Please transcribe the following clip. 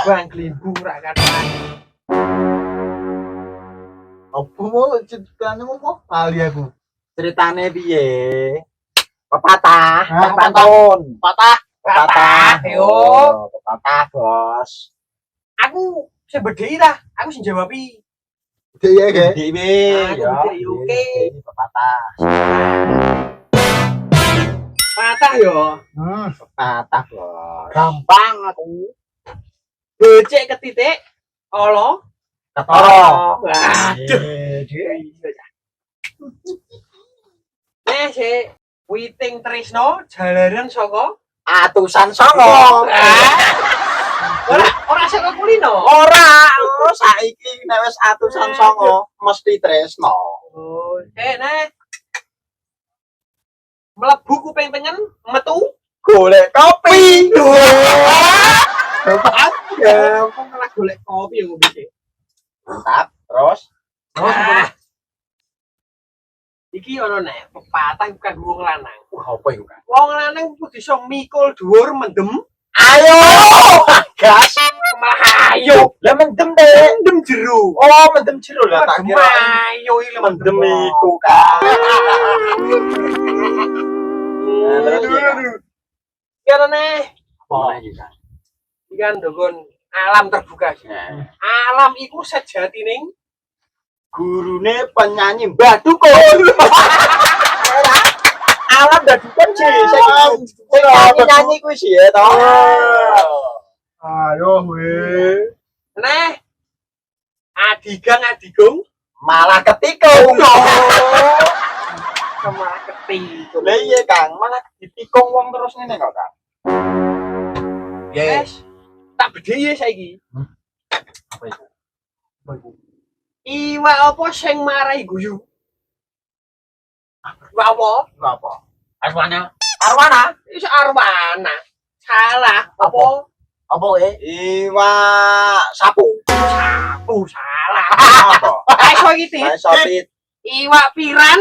Bang Glimbu rak kathah. Apa mau ceritane mau kali aku. Ceritane piye? Pepatah, Hah? pantun. Patah. Yo. Oh, pepatah, Bos. Aku sing bedheki ta. Aku sing jawabi. Iya ge. Dewe, Aku ya. mikir, oke. Pepatah. Patah yo. Pepatah, Bos. Gampang aku. Becek ke titik olo Ketoro. waduh Eh, nek si Witing Tresno jalareng saka Atusan songo. ora saka kulino Ora, saiki nek wis atusan songo mesti tresno. oh nek mlebu kuping tengen metu Golek kopi. Bapak gampang malah golek kopi yo iki Mantap. Terus iki ono nek pepatah bukan wong lanang apa iku, Kak? wong lanang kudu iso mikul dhuwur mendem Ayo. Gas. malah ayo Lah mendem deh. mendem jero Oh, mendem jero lah tak kira. ayo iki Mendem iku, Kak. Terus ya. Kira nih, Apa iki, Kak? ikan dogon alam terbuka. Alam iku sejatining Gurune penyanyi Mbah Dukun. Alam Mbah Dukun sih, sing nyanyi kuwi sih ya toh. ayo we. neh adigang Malah ketikung. sama ketikung. Lah iya, Kang, malah ditikung wong terus ngene kok, Kang. Yes. Tak bedhe ya saiki. Apa itu? Iwak apa sing marai guyu? Iwak apa? Apa? Arwana. Arwana. Iso arwana. Salah. Apa? Apa iwak sapu. Sapu salah. Apa? Iso iki, Tit. Sotit. Iwak piran.